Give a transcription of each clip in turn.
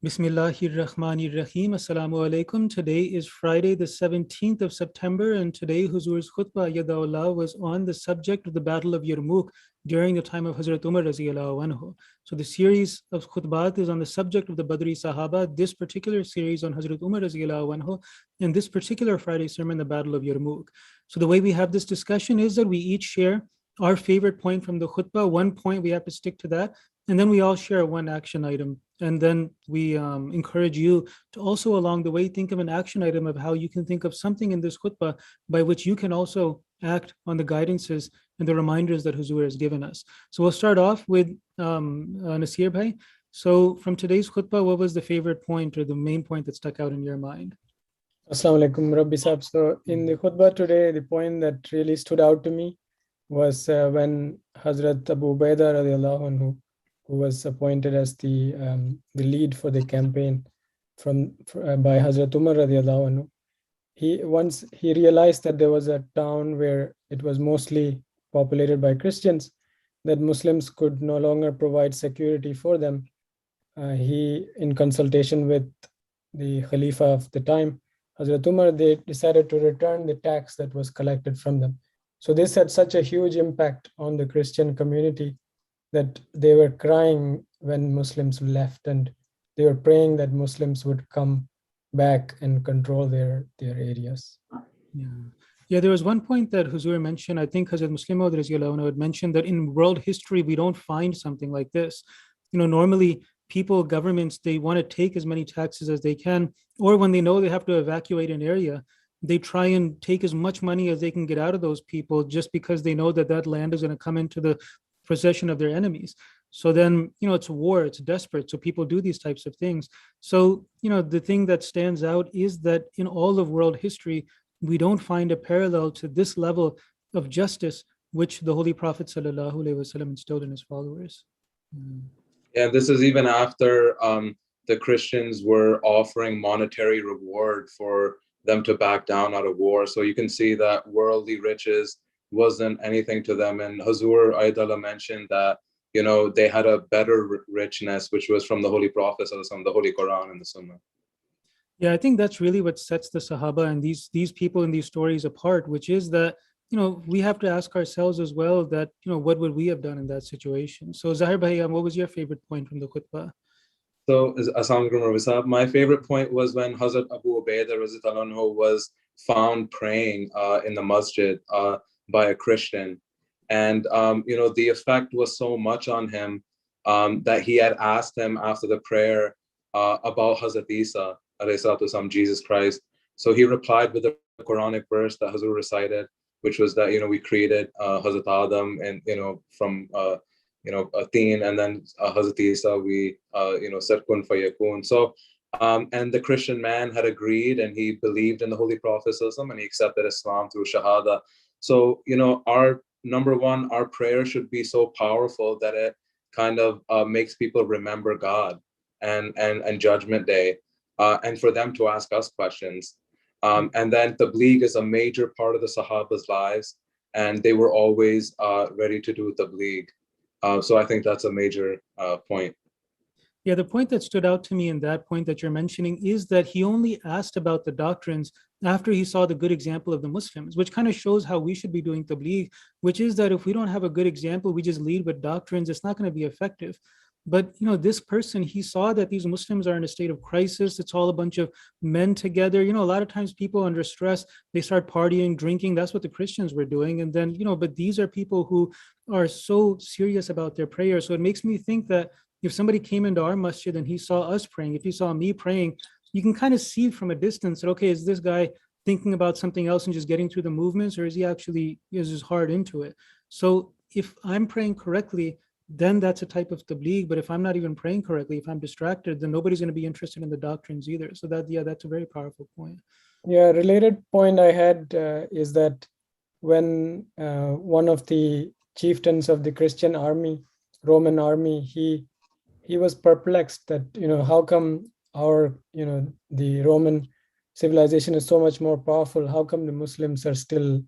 Bismillahir Rahmanir Rahim. Assalamu alaikum. Today is Friday, the 17th of September, and today Huzur's khutbah Yadawallah was on the subject of the Battle of Yarmouk during the time of Hazrat Umar Raziyallahu anhu. So the series of khutbat is on the subject of the Badri Sahaba, this particular series on Hazrat Umar Raziyallahu anhu, and this particular Friday sermon, the Battle of Yarmouk. So the way we have this discussion is that we each share our favorite point from the khutbah, one point, we have to stick to that, and then we all share one action item. And then we encourage you to also along the way think of an action item of how you can think of something in this khutbah by which you can also act on the guidances and the reminders that Huzur has given us. So we'll start off with Nasir Bhai. So from today's khutbah, what was the favorite point or the main point that stuck out in your mind? Assalamu alaikum, Rabbi Sahab. So in the khutbah today, the point that really stood out to me was when Hazrat Abu Ubaidah radiallahu anhu, who was appointed as the lead for the campaign by Hazrat Umar radiallahu anhu. Once he realized that there was a town where it was mostly populated by Christians, that Muslims could no longer provide security for them. He, in consultation with the Khalifa of the time, Hazrat Umar, they decided to return the tax that was collected from them. So this had such a huge impact on the Christian community that they were crying when Muslims left, and they were praying that Muslims would come back and control their areas. Yeah, there was one point that Huzur mentioned. I think Hazrat Muslim Maud Raziyallahu anhu had mentioned that in world history, we don't find something like this. Normally people, governments, they want to take as many taxes as they can, or when they know they have to evacuate an area, they try and take as much money as they can get out of those people just because they know that that land is going to come into the possession of their enemies. So then, it's a war, it's desperate. So people do these types of things. So, the thing that stands out is that in all of world history, we don't find a parallel to this level of justice, which the Holy Prophet ﷺ instilled in his followers. Yeah, this is even after the Christians were offering monetary reward for them to back down out of war. So you can see that worldly riches wasn't anything to them. And Hazur Aydallah mentioned that, they had a better richness, which was from the Holy Prophet, the Holy Quran and the Sunnah. Yeah, I think that's really what sets the Sahaba and these people in these stories apart, which is that, we have to ask ourselves as well that, what would we have done in that situation? So Zahir Bhai, what was your favorite point from the khutbah? So, Assalamu alaikum Rabbi Sahab. My favorite point was when Hazrat Abu Ubaidah was found praying in the masjid by a Christian. And, the effect was so much on him that he had asked him after the prayer about Hazrat Isa, Jesus Christ. So he replied with a Quranic verse that Hazur recited, which was that, we created Hazrat Adam and, from, a teen, and then Hazrat Isa, we, said kun fayakun. So, and the Christian man had agreed and he believed in the Holy Prophet and he accepted Islam through Shahada. So, our number one, our prayer should be so powerful that it kind of makes people remember God and Judgment Day, and for them to ask us questions. And then tabligh is a major part of the Sahaba's lives, and they were always ready to do tabligh. So I think that's a major point. Yeah, the point that stood out to me in that point that you're mentioning is that he only asked about the doctrines after he saw the good example of the Muslims, which kind of shows how we should be doing tabligh, which is that if we don't have a good example, we just lead with doctrines, it's not going to be effective. But this person, he saw that these Muslims are in a state of crisis. It's all a bunch of men together. A lot of times people under stress, they start partying, drinking. That's what the Christians were doing. And then, but these are people who are so serious about their prayer. So it makes me think that if somebody came into our masjid and he saw us praying, if he saw me praying, you can kind of see from a distance that, okay, is this guy thinking about something else and just getting through the movements, or is he actually is his heart into it? So if I'm praying correctly, then that's a type of tabligh. But if I'm not even praying correctly, if I'm distracted, then nobody's going to be interested in the doctrines either. So that's a very powerful point. Yeah, related point I had is that when one of the chieftains of the Christian army, Roman army, he was perplexed that, how come our, the Roman civilization is so much more powerful? How come the Muslims are still,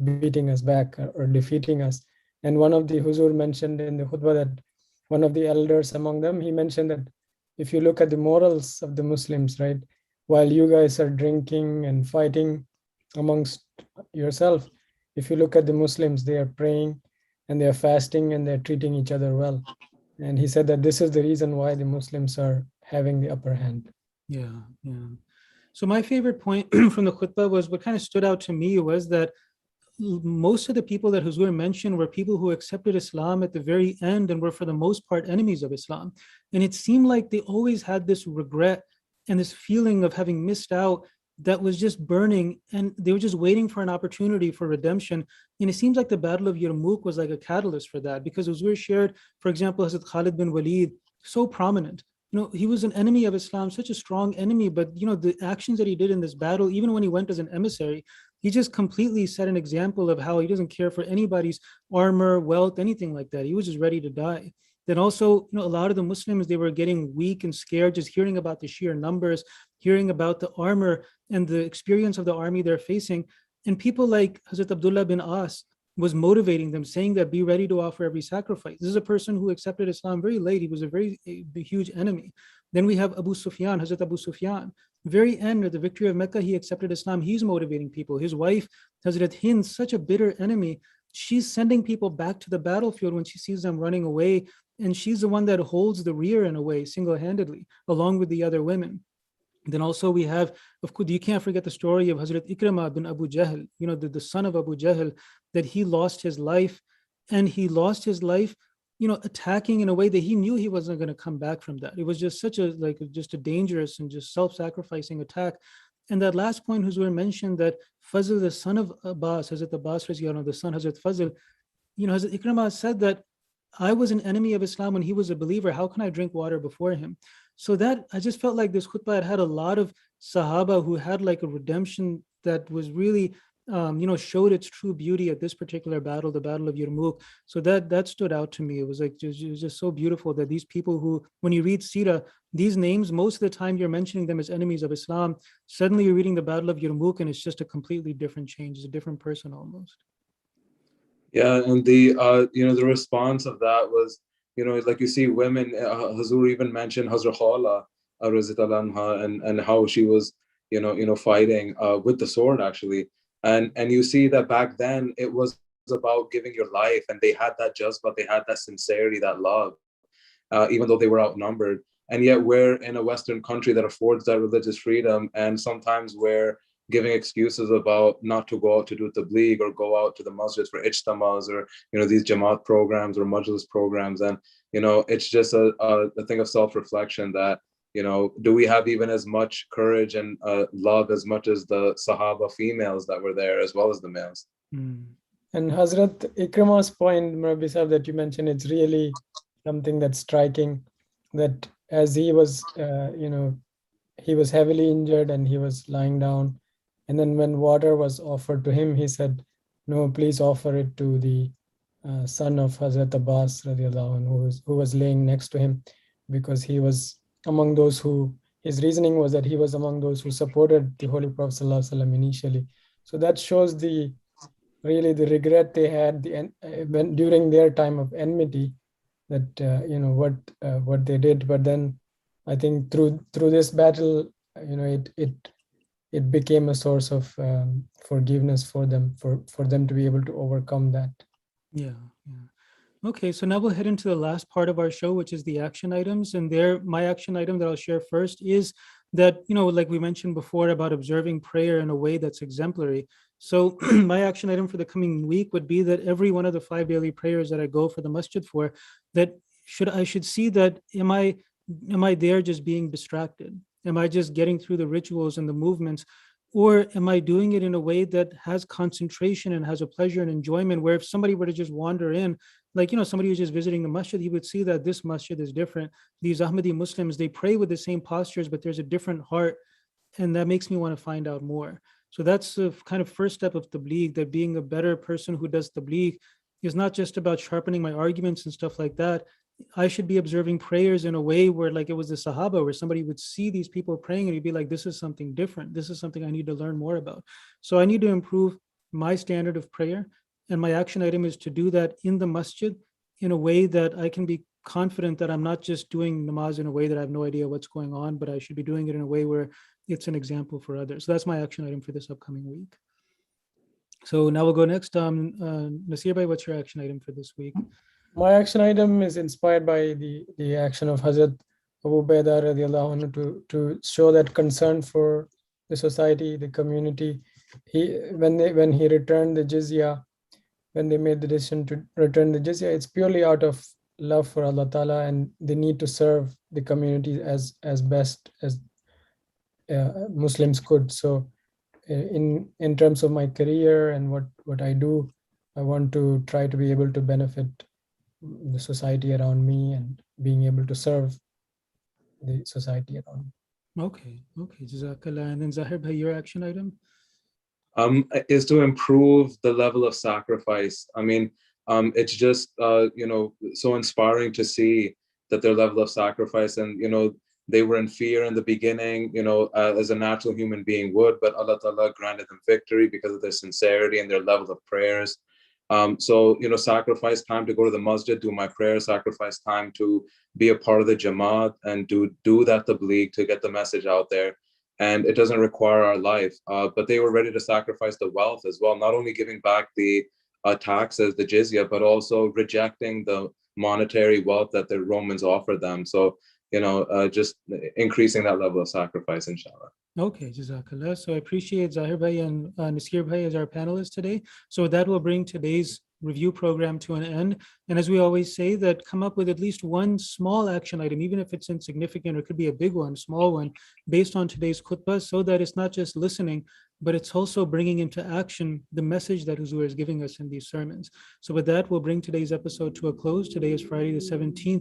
beating us back or defeating us? And one of the Huzur mentioned in the khutbah that one of the elders among them, he mentioned that if you look at the morals of the Muslims, right, while you guys are drinking and fighting amongst yourself, if you look at the Muslims, they are praying and they are fasting and they're treating each other well. And he said that this is the reason why the Muslims are having the upper hand. Yeah, yeah. So my favorite point from the khutbah was what kind of stood out to me was that most of the people that Huzur mentioned were people who accepted Islam at the very end and were for the most part enemies of Islam. And it seemed like they always had this regret and this feeling of having missed out that was just burning, and they were just waiting for an opportunity for redemption. And it seems like the Battle of Yarmouk was like a catalyst for that, because Huzur shared, for example, Hazrat Khalid bin Walid, so prominent. He was an enemy of Islam, such a strong enemy, but the actions that he did in this battle, even when he went as an emissary, he just completely set an example of how he doesn't care for anybody's armor, wealth, anything like that. He was just ready to die. Then also, a lot of the Muslims, they were getting weak and scared just hearing about the sheer numbers, hearing about the armor and the experience of the army they're facing. And people like Hazrat Abdullah bin As was motivating them, saying that be ready to offer every sacrifice. This is a person who accepted Islam very late. He was a huge enemy. Then we have Abu Sufyan, Hazrat Abu Sufyan. Very end of the victory of Mecca, he accepted Islam. He's motivating people. His wife, Hazrat Hind, such a bitter enemy, she's sending people back to the battlefield when she sees them running away. And she's the one that holds the rear in a way, single-handedly, along with the other women. Then also we have, of course, you can't forget the story of Hazrat Ikrimah bin Abu Jahl, the son of Abu Jahl, that he lost his life. And he lost his life, attacking in a way that he knew he wasn't going to come back from that. It was just such just a dangerous and just self-sacrificing attack. And that last point, Huzur mentioned that Fazl, the son of Abbas, Hazrat Abbas, the son Hazrat Fazl, Hazrat Ikrimah said that I was an enemy of Islam when he was a believer. How can I drink water before him? So that I just felt like this khutbah had a lot of Sahaba who had like a redemption that was really, showed its true beauty at this particular battle, the Battle of Yarmouk. So that stood out to me. It was just so beautiful that these people who, when you read Sirah, these names, most of the time you're mentioning them as enemies of Islam. Suddenly you're reading the Battle of Yarmouk and it's just a completely different change. It's a different person almost. Yeah, and the response of that was, like you see women, Hazur even mentioned Hazrat Khala, anha, and how she was, fighting with the sword actually. And you see that back then it was about giving your life, and they had that jazba, they had that sincerity, that love, even though they were outnumbered. And yet we're in a Western country that affords that religious freedom, and sometimes we're giving excuses about not to go out to do tabligh or go out to the masjids for ijtamas or these jamaat programs or majlis programs. And it's just a thing of self-reflection that do we have even as much courage and love as much as the Sahaba females that were there as well as the males. And Hazrat Ikrimah's point, Murabbi Sahib, that you mentioned, it's really something that's striking, that as he was he was heavily injured and he was lying down. And then when water was offered to him, he said, no, please offer it to the son of Hazrat Abbas, radiallahu anhu, who was laying next to him, because he was among those who, his reasoning was that he was among those who supported the Holy Prophet sallallahu alaihi wasallam initially. So that shows really the regret they had during their time of enmity, that what they did. But then I think through this battle, it became a source of forgiveness for them, for them to be able to overcome that. Yeah. Okay, so now we'll head into the last part of our show, which is the action items. And my action item that I'll share first is that, like we mentioned before about observing prayer in a way that's exemplary. So my action item for the coming week would be that every one of the 5 daily prayers that I go for the masjid for, that I should see that am I there just being distracted? Am I just getting through the rituals and the movements? Or am I doing it in a way that has concentration and has a pleasure and enjoyment, where if somebody were to just wander in, like, somebody who's just visiting the masjid, he would see that this masjid is different. These Ahmadi Muslims, they pray with the same postures, but there's a different heart. And that makes me want to find out more. So that's the kind of first step of tabligh, that being a better person who does tabligh is not just about sharpening my arguments and stuff like that. I should be observing prayers in a way where, like it was the Sahaba, where somebody would see these people praying and he'd be like, this is something different. This is something I need to learn more about. So I need to improve my standard of prayer. And my action item is to do that in the masjid in a way that I can be confident that I'm not just doing namaz in a way that I have no idea what's going on, but I should be doing it in a way where it's an example for others. So that's my action item for this upcoming week. So now we'll go next. Nasir Bhai, what's your action item for this week? My action item is inspired by the action of Hazrat Abu Ubaidah radiallahu anhu to show that concern for the society, the community. When he returned the jizya, when they made the decision to return the jizya, it's purely out of love for Allah Ta'ala, and they need to serve the community as best as Muslims could. So in terms of my career and what I do, I want to try to be able to benefit the society around me and being able to serve the society around me. Okay, Jazakallah. And then Zahir Bhai, your action item? Is to improve the level of sacrifice. I mean, it's just so inspiring to see that their level of sacrifice, and they were in fear in the beginning, as a natural human being would, but Allah Ta'ala granted them victory because of their sincerity and their level of prayers. So sacrifice time to go to the masjid, do my prayer, sacrifice time to be a part of the Jamaat and do that tabligh to get the message out there. And it doesn't require our life, but they were ready to sacrifice the wealth as well, not only giving back the taxes, the jizya, but also rejecting the monetary wealth that the Romans offered them. So, just increasing that level of sacrifice, inshallah. Okay, Jazakallah. So I appreciate Zahir Bhai and Nasir Bhai as our panelists today. So that will bring today's review program to an end. And as we always say, that come up with at least one small action item, even if it's insignificant, or it could be a big one, small one, based on today's khutbah, so that it's not just listening, but it's also bringing into action the message that Huzur is giving us in these sermons. So with that, we'll bring today's episode to a close. Today is Friday the 17th.